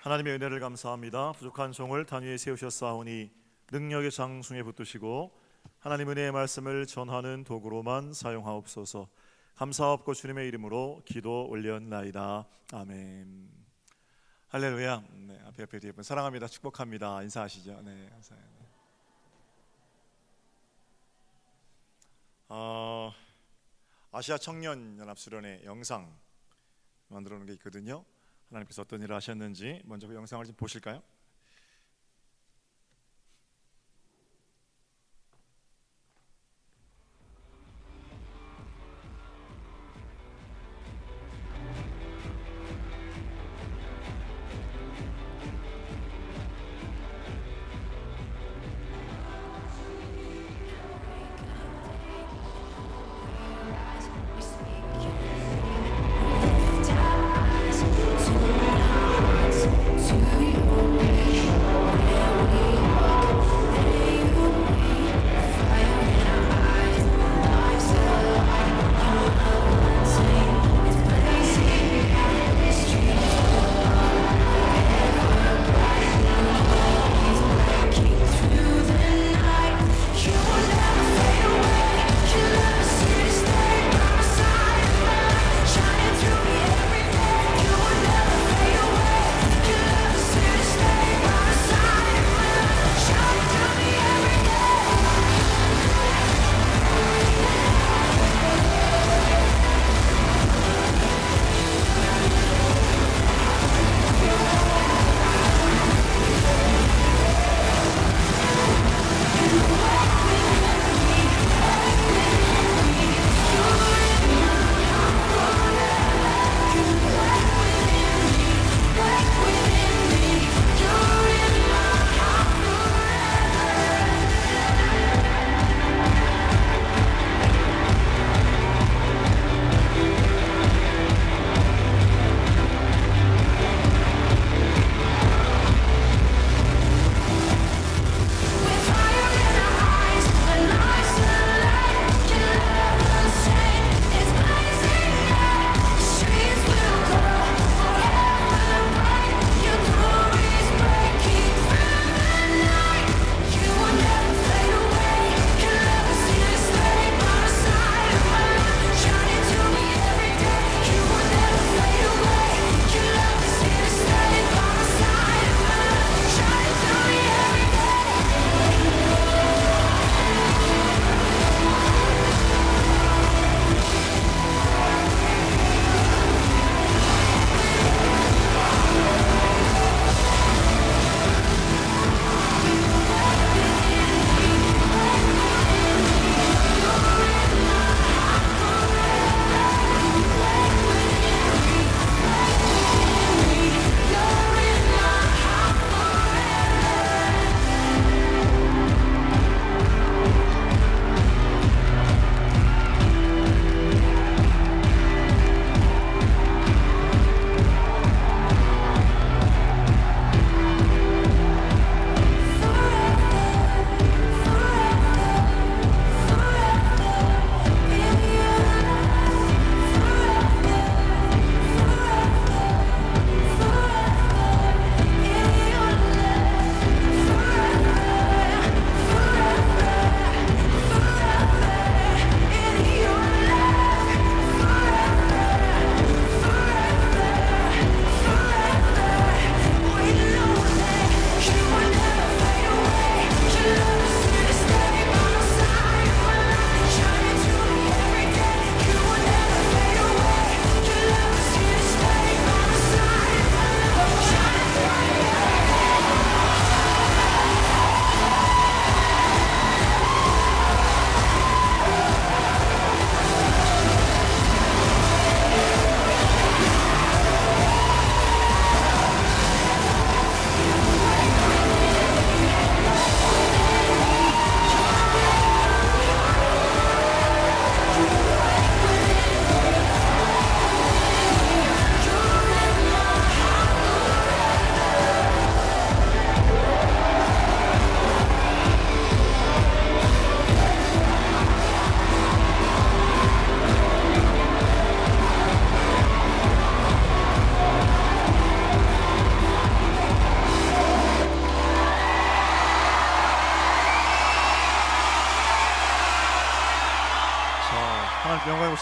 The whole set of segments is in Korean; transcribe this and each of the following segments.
하나님의 은혜를 감사합니다. 부족한 종을 단위에 세우셨사오니 능력의 장중에 붙드시고 하나님 은혜의 말씀을 전하는 도구로만 사용하옵소서. 감사하옵고 주님의 이름으로 기도 올렸나이다. 아멘. 할렐루야. 네, 앞에 뒤에 분 사랑합니다. 축복합니다. 인사하시죠. 네, 감사합니다. 아시아 청년연합수련회 영상 만들어 놓은 게 있거든요. 하나님께서 어떤 일을 하셨는지 먼저 그 영상을 좀 보실까요? To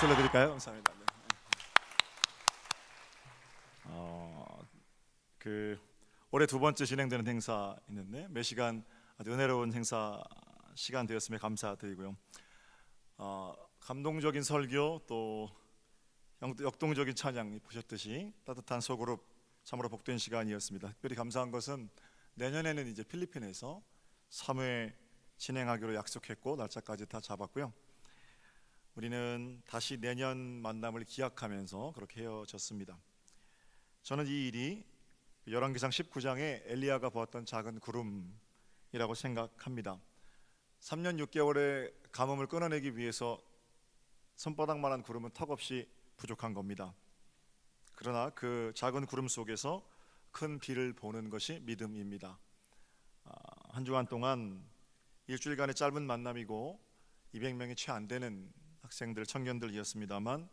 박수 올려드릴까요? 감사합니다. 네. 올해 두 번째 진행되는 행사 있는데 매 시간 아주 은혜로운 행사 시간 되었음에 감사드리고요. 감동적인 설교 또 역동적인 찬양 보셨듯이 따뜻한 소그룹 참으로 복된 시간이었습니다. 특별히 감사한 것은 내년에는 이제 필리핀에서 3회 진행하기로 약속했고 날짜까지 다 잡았고요. 우리는 다시 내년 만남을 기약하면서 그렇게 헤어졌습니다. 저는 이 일이 열왕기상 19장에 엘리야가 보았던 작은 구름이라고 생각합니다. 3년 6개월의 가뭄을 끊어내기 위해서 손바닥만한 구름은 턱없이 부족한 겁니다. 그러나 그 작은 구름 속에서 큰 비를 보는 것이 믿음입니다. 한 주간 동안 일주일간의 짧은 만남이고 200명이 채 안 되는 학생들, 청년들이었습니다만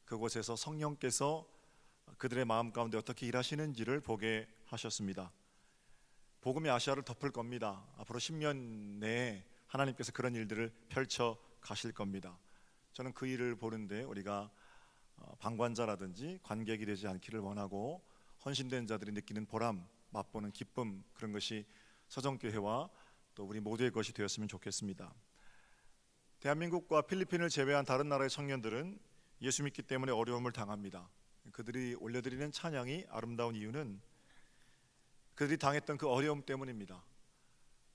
그곳에서 성령께서 그들의 마음 가운데 어떻게 일하시는지를 보게 하셨습니다. 복음이 아시아를 덮을 겁니다. 앞으로 10년 내에 하나님께서 그런 일들을 펼쳐 가실 겁니다. 저는 그 일을 보는데 우리가 방관자라든지 관객이 되지 않기를 원하고 헌신된 자들이 느끼는 보람, 맛보는 기쁨, 그런 것이 서정교회와 또 우리 모두의 것이 되었으면 좋겠습니다. 대한민국과 필리핀을 제외한 다른 나라의 청년들은 예수 믿기 때문에 어려움을 당합니다. 그들이 올려드리는 찬양이 아름다운 이유는 그들이 당했던 그 어려움 때문입니다.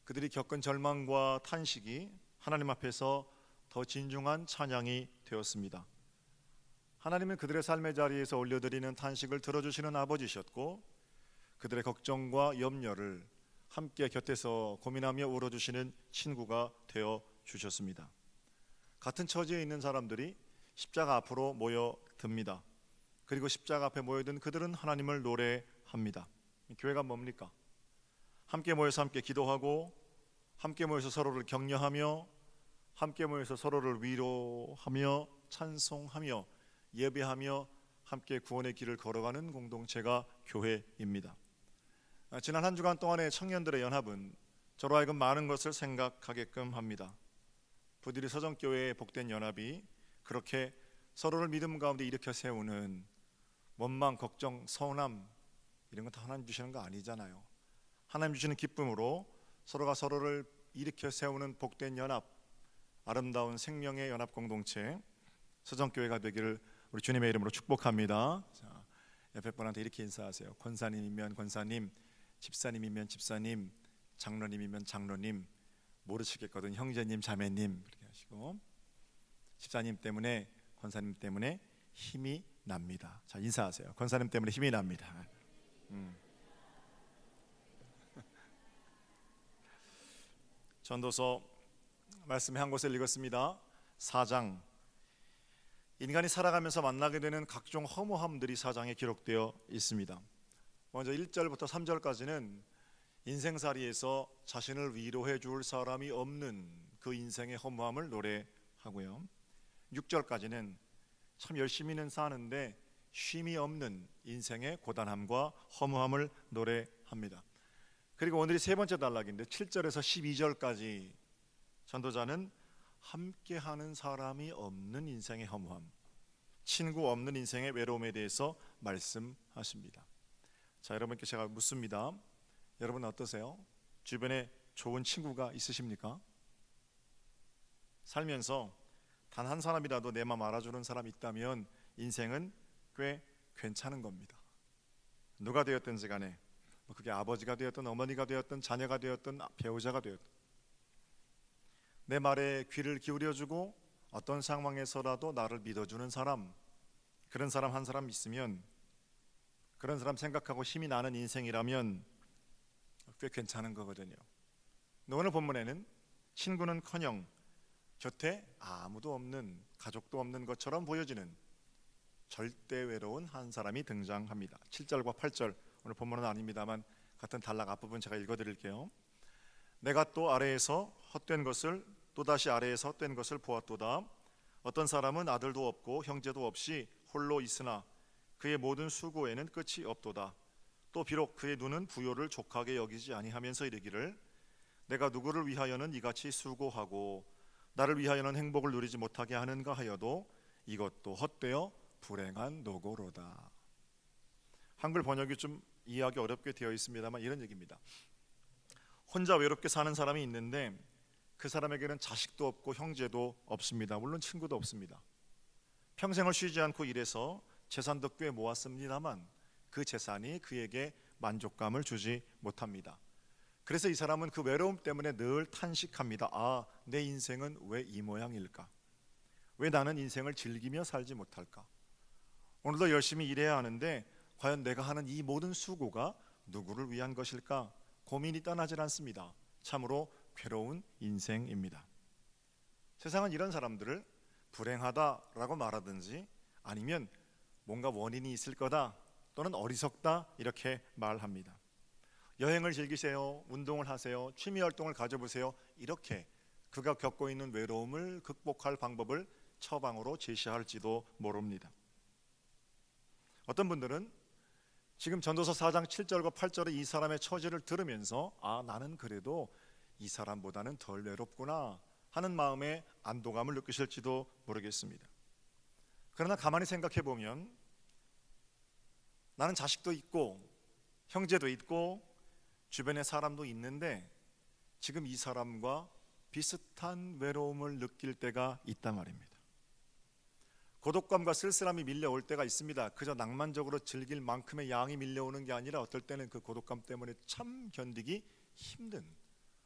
그들이 겪은 절망과 탄식이 하나님 앞에서 더 진중한 찬양이 되었습니다. 하나님은 그들의 삶의 자리에서 올려드리는 탄식을 들어주시는 아버지셨고 그들의 걱정과 염려를 함께 곁에서 고민하며 울어주시는 친구가 되어 주셨습니다. 같은 처지에 있는 사람들이 십자가 앞으로 모여듭니다. 그리고 십자가 앞에 모여든 그들은 하나님을 노래합니다. 교회가 뭡니까? 함께 모여서 함께 기도하고 함께 모여서 서로를 격려하며 함께 모여서 서로를 위로하며 찬송하며 예배하며 함께 구원의 길을 걸어가는 공동체가 교회입니다. 지난 한 주간 동안의 청년들의 연합은 저로 하여금 많은 것을 생각하게끔 합니다. 부디리 서정교회의 복된 연합이 그렇게 서로를 믿음 가운데 일으켜 세우는 원망, 걱정, 서운함 이런 건 다 하나님 주시는 거 아니잖아요. 하나님 주시는 기쁨으로 서로가 서로를 일으켜 세우는 복된 연합, 아름다운 생명의 연합 공동체 서정교회가 되기를 우리 주님의 이름으로 축복합니다. 자, 옆에 분한테 이렇게 인사하세요. 권사님이면 권사님, 집사님이면 집사님, 장로님이면 장로님, 모르시겠거든 형제님, 자매님 그렇게 하시고 집사님 때문에 권사님 때문에 힘이 납니다. 자, 인사하세요. 권사님 때문에 힘이 납니다. 전도서 말씀의 한 곳을 읽었습니다. 4장 인간이 살아가면서 만나게 되는 각종 허무함들이 4장에 기록되어 있습니다. 먼저 1절부터 3절까지는 인생살이에서 자신을 위로해 줄 사람이 없는 그 인생의 허무함을 노래하고요. 6절까지는 참 열심히는 사는데 쉼이 없는 인생의 고단함과 허무함을 노래합니다. 그리고 오늘이 세 번째 단락인데 7절에서 12절까지 전도자는 함께하는 사람이 없는 인생의 허무함, 친구 없는 인생의 외로움에 대해서 말씀하십니다. 자, 여러분께 제가 묻습니다. 여러분 어떠세요? 주변에 좋은 친구가 있으십니까? 살면서 단 한 사람이라도 내 마음 알아주는 사람이 있다면 인생은 꽤 괜찮은 겁니다. 누가 되었든지 간에 그게 아버지가 되었든 어머니가 되었든 자녀가 되었든 배우자가 되었든 내 말에 귀를 기울여주고 어떤 상황에서라도 나를 믿어주는 사람, 그런 사람 한 사람 있으면, 그런 사람 생각하고 힘이 나는 인생이라면 꽤 괜찮은 거거든요. 오늘 본문에는 친구는커녕 곁에 아무도 없는, 가족도 없는 것처럼 보여지는 절대 외로운 한 사람이 등장합니다. 7절과 8절, 오늘 본문은 아닙니다만 같은 단락 앞부분 제가 읽어드릴게요. 내가 또 아래에서 헛된 것을 또다시 아래에서 헛된 것을 보았도다. 어떤 사람은 아들도 없고 형제도 없이 홀로 있으나 그의 모든 수고에는 끝이 없도다. 또 비록 그의 눈은 부요를 족하게 여기지 아니하면서 이르기를 내가 누구를 위하여는 이같이 수고하고 나를 위하여는 행복을 누리지 못하게 하는가 하여도 이것도 헛되어 불행한 노고로다. 한글 번역이 좀 이해하기 어렵게 되어 있습니다만 이런 얘기입니다. 혼자 외롭게 사는 사람이 있는데 그 사람에게는 자식도 없고 형제도 없습니다. 물론 친구도 없습니다. 평생을 쉬지 않고 일해서 재산도 꽤 모았습니다만 그 재산이 그에게 만족감을 주지 못합니다. 그래서 이 사람은 그 외로움 때문에 늘 탄식합니다. 아, 내 인생은 왜 이 모양일까? 왜 나는 인생을 즐기며 살지 못할까? 오늘도 열심히 일해야 하는데 과연 내가 하는 이 모든 수고가 누구를 위한 것일까? 고민이 떠나질 않습니다. 참으로 괴로운 인생입니다. 세상은 이런 사람들을 불행하다라고 말하든지 아니면 뭔가 원인이 있을 거다 또는 어리석다 이렇게 말합니다. 여행을 즐기세요, 운동을 하세요, 취미 활동을 가져보세요. 이렇게 그가 겪고 있는 외로움을 극복할 방법을 처방으로 제시할지도 모릅니다. 어떤 분들은 지금 전도서 4장 7절과 8절의 이 사람의 처지를 들으면서 아, 나는 그래도 이 사람보다는 덜 외롭구나 하는 마음에 안도감을 느끼실지도 모르겠습니다. 그러나 가만히 생각해 보면 나는 자식도 있고 형제도 있고 주변에 사람도 있는데 지금 이 사람과 비슷한 외로움을 느낄 때가 있단 말입니다. 고독감과 쓸쓸함이 밀려올 때가 있습니다. 그저 낭만적으로 즐길 만큼의 양이 밀려오는 게 아니라 어떨 때는 그 고독감 때문에 참 견디기 힘든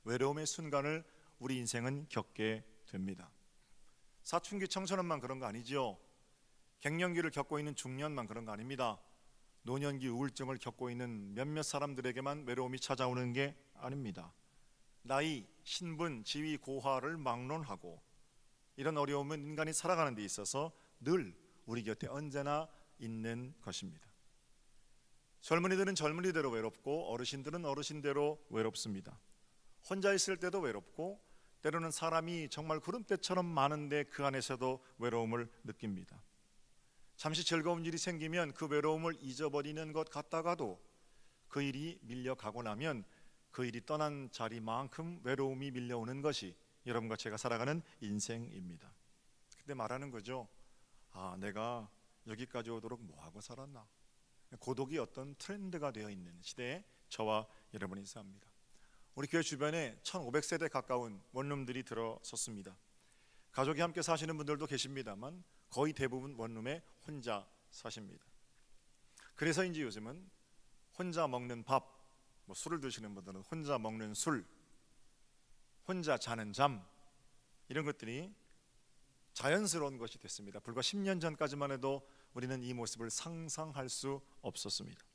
외로움의 순간을 우리 인생은 겪게 됩니다. 사춘기 청소년만 그런 거 아니지요. 갱년기를 겪고 있는 중년만 그런 거 아닙니다. 노년기 우울증을 겪고 있는 몇몇 사람들에게만 외로움이 찾아오는 게 아닙니다. 나이, 신분, 지위, 고하를 막론하고 이런 어려움은 인간이 살아가는 데 있어서 늘 우리 곁에 언제나 있는 것입니다. 젊은이들은 젊은이대로 외롭고 어르신들은 어르신대로 외롭습니다. 혼자 있을 때도 외롭고 때로는 사람이 정말 구름대처럼 많은데 그 안에서도 외로움을 느낍니다. 잠시 즐거운 일이 생기면 그 외로움을 잊어버리는 것 같다가도 그 일이 밀려가고 나면 그 일이 떠난 자리만큼 외로움이 밀려오는 것이 여러분과 제가 살아가는 인생입니다. 그때 말하는 거죠. 아, 내가 여기까지 오도록 뭐하고 살았나? 고독이 어떤 트렌드가 되어 있는 시대에 저와 여러분이 삽니다. 우리 교회 주변에 1500세대 가까운 원룸들이 들어섰습니다. 가족이 함께 사시는 분들도 계십니다만 거의 대부분 원룸에 혼자 사십니다. 그래서인지 요즘은 혼자 먹는 밥, 술을 드시는 분들은 혼자 먹는 술, 혼자 자는 잠 이런 것들이 자연스러운 것이 됐습니다. 불과 10년 전까지만 해도 우리는 이 모습을 상상할 수 없었습니다.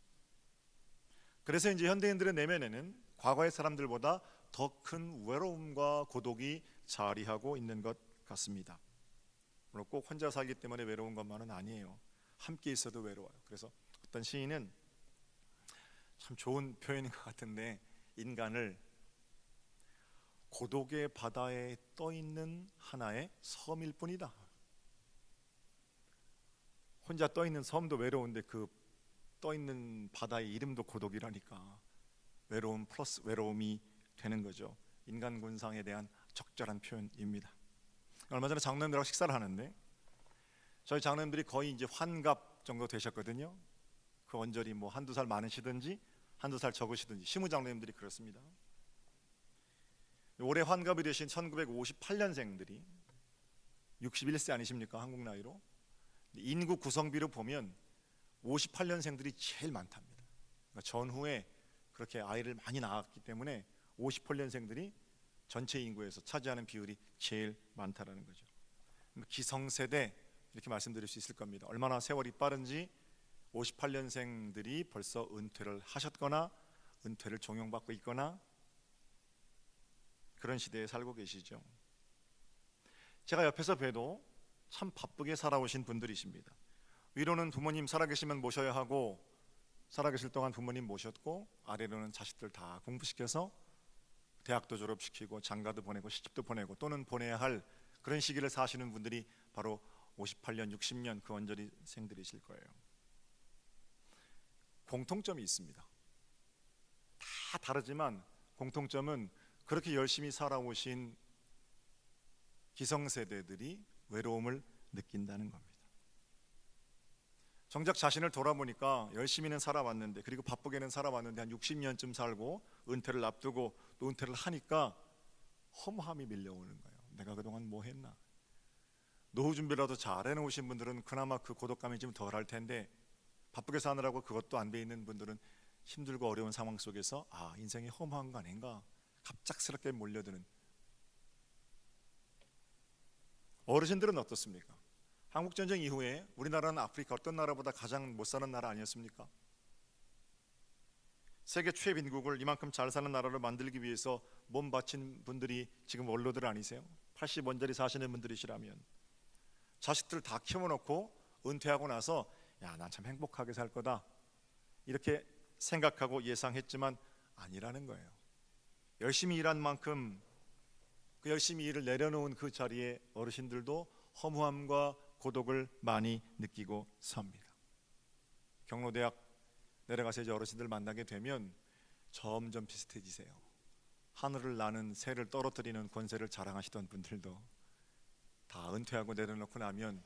그래서 이제 현대인들의 내면에는 과거의 사람들보다 더 큰 외로움과 고독이 자리하고 있는 것 같습니다. 물론 꼭 혼자 살기 때문에 외로운 것만은 아니에요. 함께 있어도 외로워요. 그래서 어떤 시인은 참 좋은 표현인 것 같은데 인간을 고독의 바다에 떠 있는 하나의 섬일 뿐이다. 혼자 떠 있는 섬도 외로운데 그 떠 있는 바다의 이름도 고독이라니까 외로움 플러스 외로움이 되는 거죠. 인간 군상에 대한 적절한 표현입니다. 얼마 전에 장로님들하고 식사를 하는데 저희 장로님들이 거의 이제 환갑 정도 되셨거든요. 그 언저리 뭐 한두 살 많으시든지 한두 살 적으시든지 시무 장로님들이 그렇습니다. 올해 환갑이 되신 1958년생들이 61세 아니십니까? 한국 나이로. 인구 구성비로 보면 58년생들이 제일 많답니다. 그러니까 전후에 그렇게 아이를 많이 낳았기 때문에 58년생들이 전체 인구에서 차지하는 비율이 제일 많다라는 거죠. 기성세대 이렇게 말씀드릴 수 있을 겁니다. 얼마나 세월이 빠른지 58년생들이 벌써 은퇴를 하셨거나 은퇴를 종용받고 있거나 그런 시대에 살고 계시죠. 제가 옆에서 봬도 참 바쁘게 살아오신 분들이십니다. 위로는 부모님 살아계시면 모셔야 하고 살아계실 동안 부모님 모셨고 아래로는 자식들 다 공부시켜서 대학도 졸업시키고 장가도 보내고 시집도 보내고 또는 보내야 할 그런 시기를 사시는 분들이 바로 58년, 60년 그 언저리 생들이실 거예요. 공통점이 있습니다. 다 다르지만 공통점은 그렇게 열심히 살아오신 기성세대들이 외로움을 느낀다는 겁니다. 정작 자신을 돌아보니까 열심히는 살아왔는데, 그리고 바쁘게는 살아왔는데 한 60년쯤 살고 은퇴를 앞두고 또 은퇴를 하니까 허무함이 밀려오는 거예요. 내가 그동안 뭐 했나? 노후 준비라도 잘 해놓으신 분들은 그나마 그 고독감이 좀 덜할 텐데, 바쁘게 사느라고 그것도 안 돼 있는 분들은 힘들고 어려운 상황 속에서 인생이 허무한 거 아닌가 갑작스럽게 몰려드는. 어르신들은 어떻습니까? 한국전쟁 이후에 우리나라는 아프리카 어떤 나라보다 가장 못 사는 나라 아니었습니까? 세계 최빈국을 이만큼 잘 사는 나라를 만들기 위해서 몸 바친 분들이 지금 원로들 아니세요? 80원짜리 사시는 분들이시라면 자식들 다 키워놓고 은퇴하고 나서 난 참 행복하게 살 거다 이렇게 생각하고 예상했지만 아니라는 거예요. 열심히 일한 만큼 그 열심히 일을 내려놓은 그 자리에 어르신들도 허무함과 고독을 많이 느끼고 섭니다. 경로대학 내려가서 이제 어르신들 만나게 되면 점점 비슷해지세요. 하늘을 나는 새를 떨어뜨리는 권세를 자랑하시던 분들도 다 은퇴하고 내려놓고 나면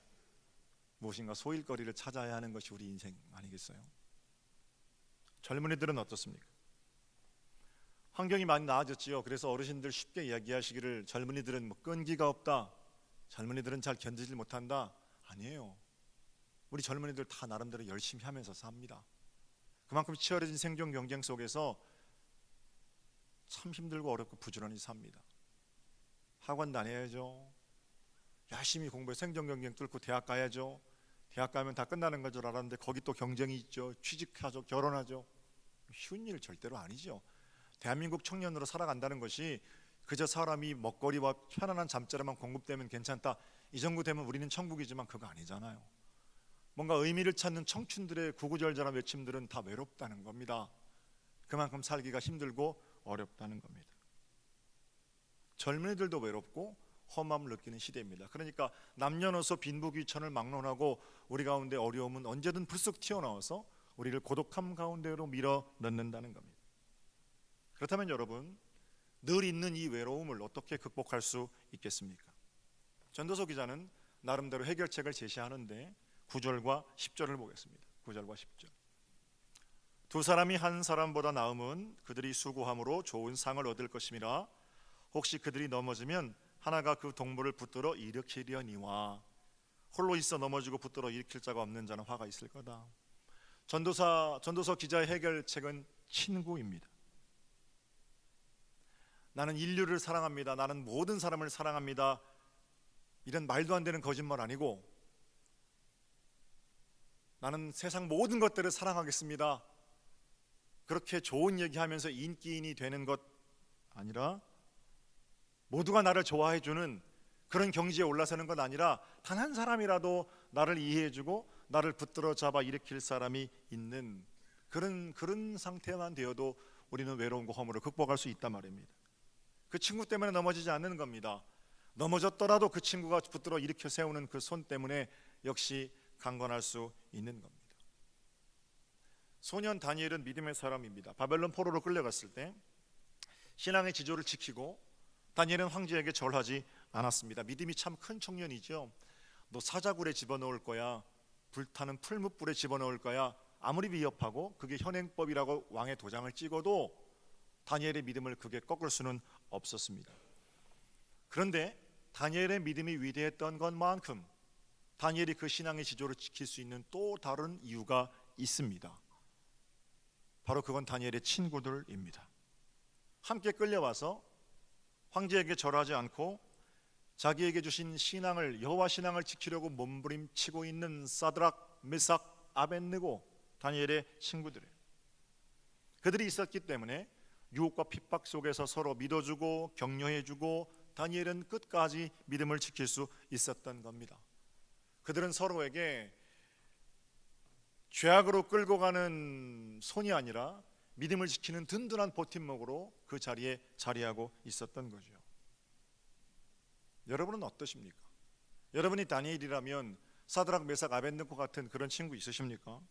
무엇인가 소일거리를 찾아야 하는 것이 우리 인생 아니겠어요? 젊은이들은 어떻습니까? 환경이 많이 나아졌지요. 그래서 어르신들 쉽게 이야기하시기를 젊은이들은 뭐 끈기가 없다, 젊은이들은 잘 견디질 못한다. 아니에요. 우리 젊은이들 다 나름대로 열심히 하면서 삽니다. 그만큼 치열해진 생존 경쟁 속에서 참 힘들고 어렵고 부지런히 삽니다. 학원 다녀야죠. 열심히 공부해 생존 경쟁 뚫고 대학 가야죠. 대학 가면 다 끝나는 건 줄 알았는데 거기 또 경쟁이 있죠. 취직하죠. 결혼하죠. 쉬운 일 절대로 아니죠. 대한민국 청년으로 살아간다는 것이 그저 사람이 먹거리와 편안한 잠자리만 공급되면 괜찮다, 이 정도 되면 우리는 천국이지만 그거 아니잖아요. 뭔가 의미를 찾는 청춘들의 구구절절한 외침들은 다 외롭다는 겁니다. 그만큼 살기가 힘들고 어렵다는 겁니다. 젊은이들도 외롭고 험함을 느끼는 시대입니다. 그러니까 남녀노소 빈부귀천을 막론하고 우리 가운데 어려움은 언제든 불쑥 튀어나와서 우리를 고독함 가운데로 밀어 넣는다는 겁니다. 그렇다면 여러분, 늘 있는 이 외로움을 어떻게 극복할 수 있겠습니까? 전도서 기자는 나름대로 해결책을 제시하는데 9절과 10절을 보겠습니다. 9절과 10절. 두 사람이 한 사람보다 나음은 그들이 수고함으로 좋은 상을 얻을 것임이라. 혹시 그들이 넘어지면 하나가 그 동물을 붙들어 일으키려니와. 홀로 있어 넘어지고 붙들어 일으킬 자가 없는 자는 화가 있을 거다. 전도서 기자의 해결책은 친구입니다. 나는 인류를 사랑합니다, 나는 모든 사람을 사랑합니다, 이런 말도 안 되는 거짓말 아니고, 나는 세상 모든 것들을 사랑하겠습니다, 그렇게 좋은 얘기하면서 인기인이 되는 것 아니라, 모두가 나를 좋아해주는 그런 경지에 올라서는 것 아니라, 단 한 사람이라도 나를 이해해주고 나를 붙들어 잡아 일으킬 사람이 있는 그런 상태만 되어도 우리는 외로움과 허물을 극복할 수 있단 말입니다. 그 친구 때문에 넘어지지 않는 겁니다. 넘어졌더라도 그 친구가 붙들어 일으켜 세우는 그 손 때문에 역시 강건할 수 있는 겁니다. 소년 다니엘은 믿음의 사람입니다. 바벨론 포로로 끌려갔을 때 신앙의 지조를 지키고 다니엘은 황제에게 절하지 않았습니다. 믿음이 참 큰 청년이죠. 너 사자굴에 집어넣을 거야, 불타는 풀무불에 집어넣을 거야, 아무리 위협하고 그게 현행법이라고 왕의 도장을 찍어도 다니엘의 믿음을 그게 꺾을 수는 없었습니다. 그런데 다니엘의 믿음이 위대했던 것만큼 다니엘이 그 신앙의 지조를 지킬 수 있는 또 다른 이유가 있습니다. 바로 그건 다니엘의 친구들입니다. 함께 끌려와서 황제에게 절하지 않고 자기에게 주신 신앙을, 여호와 신앙을 지키려고 몸부림치고 있는 사드락, 메삭, 아벳느고, 다니엘의 친구들이에요. 그들이 있었기 때문에 유혹과 핍박 속에서 서로 믿어주고 격려해주고 다니엘은 끝까지 믿음을 지킬 수 있었던 겁니다. 그들은 서로에게 죄악으로 끌고 가는 손이 아니라 믿음을 지키는 든든한 버팀목으로 그 자리에 자리하고 있었던 거죠. 여러분은 어떠십니까? 여러분이 다니엘이라면 사드락, 메삭, 아벳느고 같은 그런 친구 있으십니까?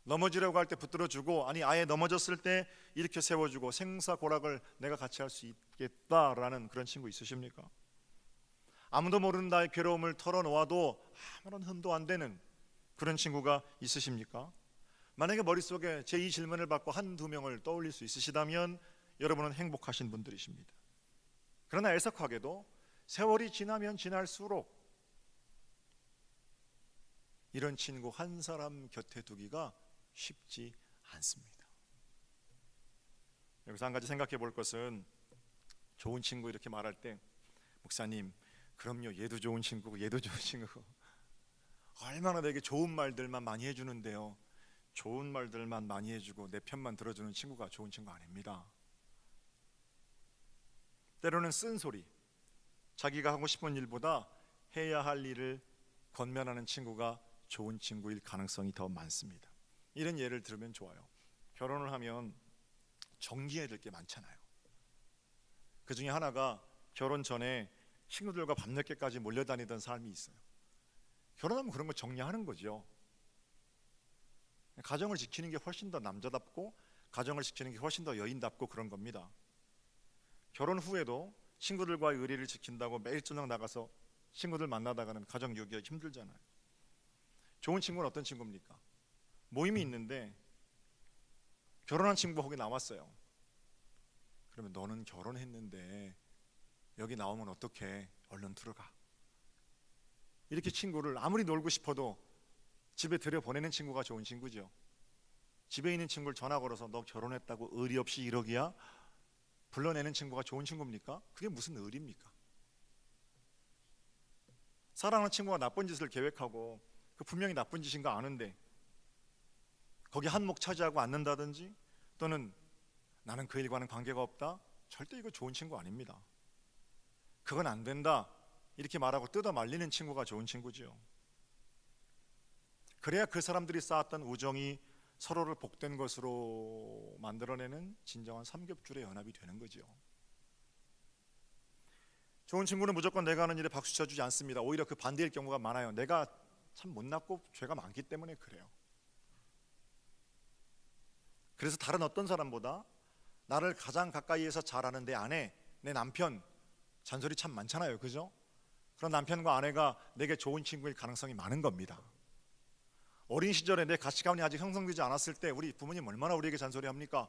넘어지려고 할 때 붙들어주고, 아니 아예 넘어졌을 때 이렇게 세워주고 생사고락을 내가 같이 할 수 있겠다라는 그런 친구 있으십니까? 아무도 모르는 나의 괴로움을 털어놓아도 아무런 흠도 안 되는 그런 친구가 있으십니까? 만약에 머릿속에 제 이 질문을 받고 한두 명을 떠올릴 수 있으시다면 여러분은 행복하신 분들이십니다. 그러나 애석하게도 세월이 지나면 지날수록 이런 친구 한 사람 곁에 두기가 쉽지 않습니다. 여기서 한 가지 생각해 볼 것은, 좋은 친구 이렇게 말할 때 목사님 그럼요, 얘도 좋은 친구고 얘도 좋은 친구고 얼마나 내게 좋은 말들만 많이 해주는데요. 좋은 말들만 많이 해주고 내 편만 들어주는 친구가 좋은 친구 아닙니다. 때로는 쓴소리, 자기가 하고 싶은 일보다 해야 할 일을 권면하는 친구가 좋은 친구일 가능성이 더 많습니다. 이런 예를 들으면 좋아요. 결혼을 하면 정리해야 될 게 많잖아요. 그 중에 하나가 결혼 전에 친구들과 밤늦게까지 몰려다니던 삶이 있어요. 결혼하면 그런 거 정리하는 거죠. 가정을 지키는 게 훨씬 더 남자답고 가정을 지키는 게 훨씬 더 여인답고 그런 겁니다. 결혼 후에도 친구들과의 의리를 지킨다고 매일 저녁 나가서 친구들 만나다가는 가정 유기가 힘들잖아요. 좋은 친구는 어떤 친구입니까? 모임이 있는데 결혼한 친구가 거기 나왔어요. 그러면 너는 결혼했는데 여기 나오면 어떡해? 얼른 들어가. 이렇게 친구를 아무리 놀고 싶어도 집에 들여보내는 친구가 좋은 친구죠. 집에 있는 친구를 전화 걸어서 너 결혼했다고 의리 없이 이러기야? 불러내는 친구가 좋은 친구입니까? 그게 무슨 의리입니까? 사랑하는 친구가 나쁜 짓을 계획하고 그 분명히 나쁜 짓인 거 아는데 거기 한몫 차지하고 앉는다든지, 또는 나는 그 일과는 관계가 없다, 절대 이거 좋은 친구 아닙니다. 그건 안 된다 이렇게 말하고 뜯어 말리는 친구가 좋은 친구지요. 그래야 그 사람들이 쌓았던 우정이 서로를 복된 것으로 만들어내는 진정한 삼겹줄의 연합이 되는 거죠. 좋은 친구는 무조건 내가 하는 일에 박수 쳐주지 않습니다. 오히려 그 반대일 경우가 많아요. 내가 참 못났고 죄가 많기 때문에 그래요. 그래서 다른 어떤 사람보다 나를 가장 가까이에서 잘 아는 내 아내, 내 남편 잔소리 참 많잖아요, 그죠? 그런 남편과 아내가 내게 좋은 친구일 가능성이 많은 겁니다. 어린 시절에 내 가치관이 아직 형성되지 않았을 때 우리 부모님 얼마나 우리에게 잔소리합니까?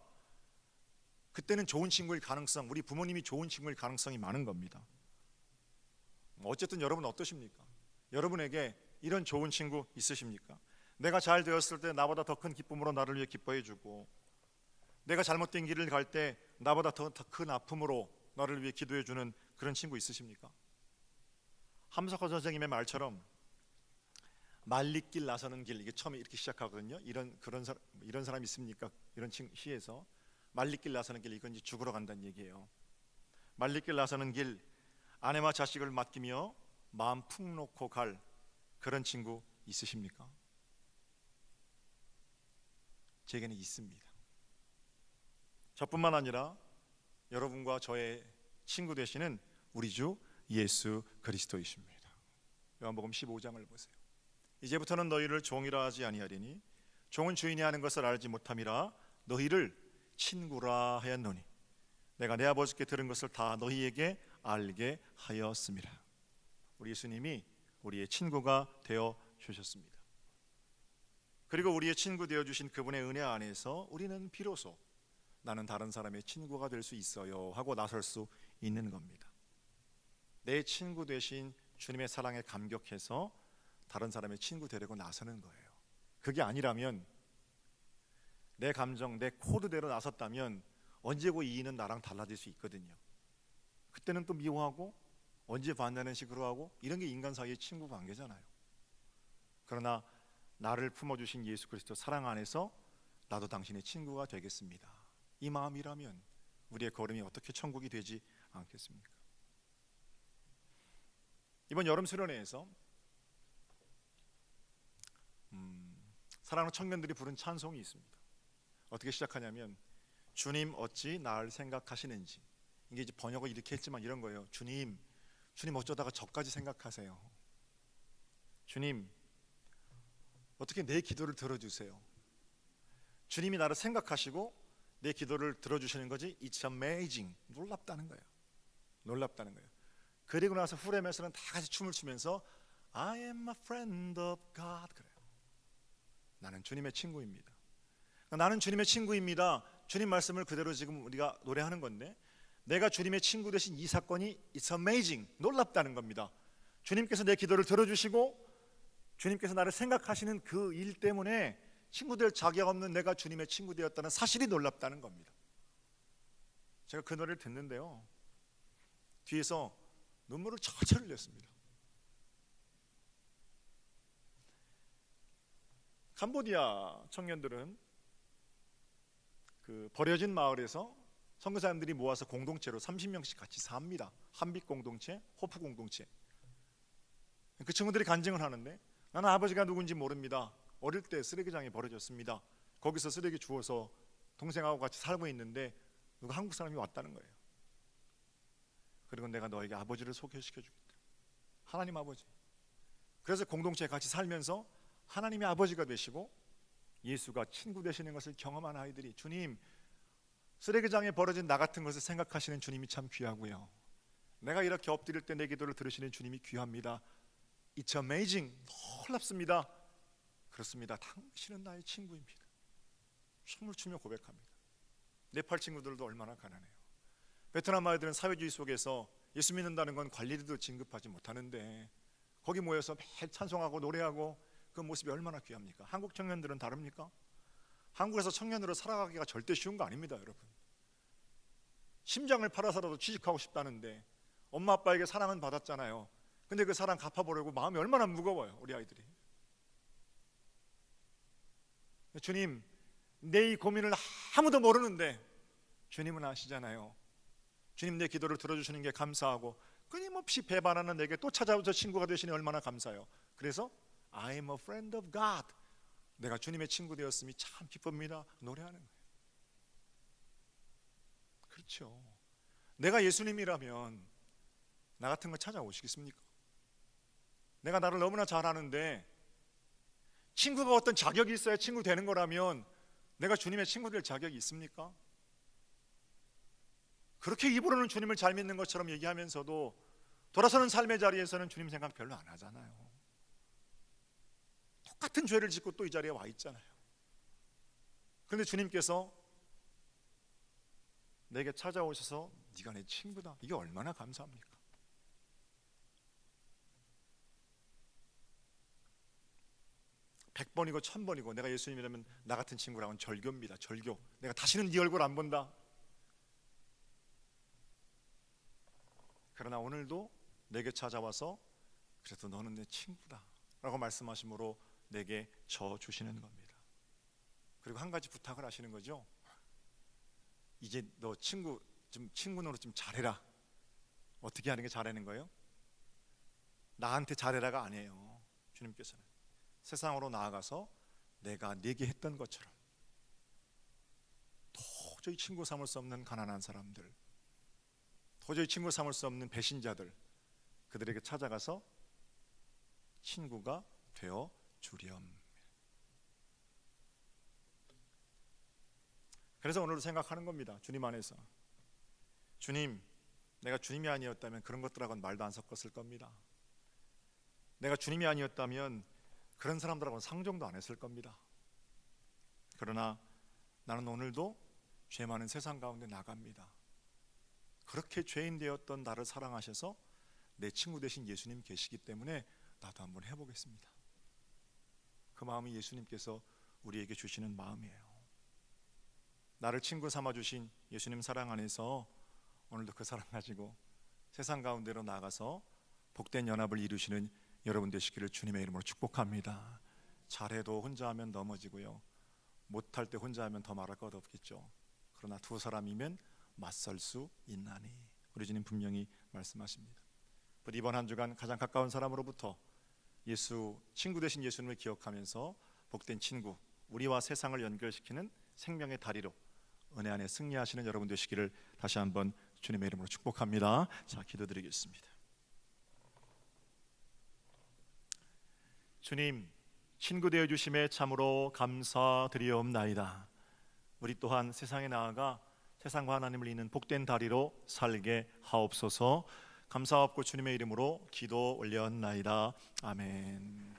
그때는 좋은 친구일 가능성, 우리 부모님이 좋은 친구일 가능성이 많은 겁니다. 어쨌든 여러분은 어떠십니까? 여러분에게 이런 좋은 친구 있으십니까? 내가 잘 되었을 때 나보다 더 큰 기쁨으로 나를 위해 기뻐해주고, 내가 잘못된 길을 갈 때 나보다 더 큰 아픔으로 나를 위해 기도해주는 그런 친구 있으십니까? 함석헌 선생님의 말처럼 말리길 나서는 길, 이게 처음에 이렇게 시작하거든요. 이런 사람 있습니까? 이런 시에서 말리길 나서는 길, 이건 이제 죽으러 간다는 얘기예요. 말리길 나서는 길, 아내와 자식을 맡기며 마음 푹 놓고 갈 그런 친구 있으십니까? 제게는 있습니다. 저뿐만 아니라 여러분과 저의 친구 되시는 우리 주 예수 그리스도이십니다. 요한복음 15장을 보세요. 이제부터는 너희를 종이라 하지 아니하리니 종은 주인이 하는 것을 알지 못함이라 너희를 친구라 하였노니 내가 내 아버지께 들은 것을 다 너희에게 알게 하였습니다. 우리 예수님이 우리의 친구가 되어 주셨습니다. 그리고 우리의 친구 되어 주신 그분의 은혜 안에서 우리는 비로소 나는 다른 사람의 친구가 될 수 있어요 하고 나설 수 있는 겁니다. 내 친구 되신 주님의 사랑에 감격해서 다른 사람의 친구 되려고 나서는 거예요. 그게 아니라면, 내 감정, 내 코드대로 나섰다면 언제고 이 이는 나랑 달라질 수 있거든요. 그때는 또 미워하고 언제 봤냐는 식으로 하고, 이런 게 인간 사이의 친구 관계잖아요. 그러나 나를 품어주신 예수 그리스도 사랑 안에서 나도 당신의 친구가 되겠습니다, 이 마음이라면 우리의 걸음이 어떻게 천국이 되지 않겠습니까? 이번 여름 수련회에서 사랑하는 청년들이 부른 찬송이 있습니다. 어떻게 시작하냐면, 주님 어찌 나를 생각하시는지. 이게 이제 번역을 이렇게 했지만 이런 거예요. 주님 어쩌다가 저까지 생각하세요. 주님 어떻게 내 기도를 들어주세요. 주님이 나를 생각하시고 내 기도를 들어주시는 거지. It's amazing. 놀랍다는 거예요. 놀랍다는 거예요. 그리고 나서 후렴에서는 다 같이 춤을 추면서 I am a friend of God 그래요. 나는 주님의 친구입니다. 나는 주님의 친구입니다. 주님 말씀을 그대로 지금 우리가 노래하는 건데, 내가 주님의 친구 되신 이 사건이 It's amazing, 놀랍다는 겁니다. 주님께서 내 기도를 들어주시고 주님께서 나를 생각하시는 그 일 때문에 친구 될 자격 없는 내가 주님의 친구 되었다는 사실이 놀랍다는 겁니다. 제가 그 노래를 듣는데요, 뒤에서 눈물을 철철 흘렸습니다. 캄보디아 청년들은 그 버려진 마을에서 선교사님들이 모아서 공동체로 30명씩 같이 삽니다. 한빛 공동체, 호프 공동체. 그 친구들이 간증을 하는데, 나는 아버지가 누군지 모릅니다. 어릴 때 쓰레기장에 버려졌습니다. 거기서 쓰레기 주워서 동생하고 같이 살고 있는데 누가 한국 사람이 왔다는 거예요. 그리고 내가 너에게 아버지를 소개시켜 주겠다. 하나님 아버지. 그래서 공동체에 같이 살면서 하나님의 아버지가 되시고 예수가 친구 되시는 것을 경험한 아이들이, 주님, 쓰레기장에 버려진 나 같은 것을 생각하시는 주님이 참 귀하고요, 내가 이렇게 엎드릴 때 내 기도를 들으시는 주님이 귀합니다. It's amazing, 놀랍습니다. 그렇습니다. 당신은 나의 친구입니다. 춤을 추며 고백합니다. 네팔 친구들도 얼마나 가난해요. 베트남 아이들은 사회주의 속에서 예수 믿는다는 건 관리도 진급하지 못하는데 거기 모여서 매일 찬송하고 노래하고 그 모습이 얼마나 귀합니까? 한국 청년들은 다릅니까? 한국에서 청년으로 살아가기가 절대 쉬운 거 아닙니다, 여러분. 심장을 팔아서라도 취직하고 싶다는데 엄마 아빠에게 사랑은 받았잖아요. 근데 그 사랑 갚아보려고 마음이 얼마나 무거워요, 우리 아이들이. 주님, 내 이 고민을 아무도 모르는데 주님은 아시잖아요. 주님, 내 기도를 들어주시는 게 감사하고 끊임없이 배반하는 내게 또 찾아와서 친구가 되시니 얼마나 감사해요. 그래서 I am a friend of God, 내가 주님의 친구 되었음이 참 기쁩니다, 노래하는 거예요. 그렇죠. 내가 예수님이라면 나 같은 거 찾아오시겠습니까? 내가 나를 너무나 잘 아는데 친구가 어떤 자격이 있어야 친구 되는 거라면 내가 주님의 친구 될 자격이 있습니까? 그렇게 입으로는 주님을 잘 믿는 것처럼 얘기하면서도 돌아서는 삶의 자리에서는 주님 생각 별로 안 하잖아요. 똑같은 죄를 짓고 또 이 자리에 와 있잖아요. 그런데 주님께서 내게 찾아오셔서 네가 내 친구다, 이게 얼마나 감사합니까? 백번이고 천번이고 내가 예수님이라면 나 같은 친구랑은 절교입니다. 절교. 내가 다시는 네 얼굴 안 본다. 그러나 오늘도 내게 찾아와서 그래도 너는 내 친구다 라고 말씀하심으로 내게 저 주시는 겁니다. 그리고 한 가지 부탁을 하시는 거죠. 이제 너 친구 노릇 좀 잘해라. 어떻게 하는 게 잘하는 거예요? 나한테 잘해라가 아니에요. 주님께서는 세상으로 나아가서 내가 네게 했던 것처럼 도저히 친구 삼을 수 없는 가난한 사람들, 도저히 친구 삼을 수 없는 배신자들, 그들에게 찾아가서 친구가 되어 주렴. 그래서 오늘도 생각하는 겁니다. 주님 안에서, 주님, 내가 주님이 아니었다면 그런 것들하고는 말도 안 섞었을 겁니다. 내가 주님이 아니었다면 그런 사람들하고는 상종도 안 했을 겁니다. 그러나 나는 오늘도 죄 많은 세상 가운데 나갑니다. 그렇게 죄인 되었던 나를 사랑하셔서 내 친구 되신 예수님 계시기 때문에 나도 한번 해보겠습니다. 그 마음이 예수님께서 우리에게 주시는 마음이에요. 나를 친구 삼아 주신 예수님 사랑 안에서 오늘도 그 사랑 가지고 세상 가운데로 나가서 복된 연합을 이루시는 여러분 되시기를 주님의 이름으로 축복합니다. 잘해도 혼자 하면 넘어지고요, 못할 때 혼자 하면 더 말할 것 없겠죠. 그러나 두 사람이면 맞설 수 있나니, 우리 주님 분명히 말씀하십니다. 이번 한 주간 가장 가까운 사람으로부터 예수, 친구 되신 예수님을 기억하면서 복된 친구, 우리와 세상을 연결시키는 생명의 다리로 은혜 안에 승리하시는 여러분 되시기를 다시 한번 주님의 이름으로 축복합니다. 자, 기도드리겠습니다. 주님, 친구 되어 주심에 참으로 감사드리옵나이다. 우리 또한 세상에 나아가 세상과 하나님을 잇는 복된 다리로 살게 하옵소서. 감사하옵고 주님의 이름으로 기도 올렸나이다. 아멘.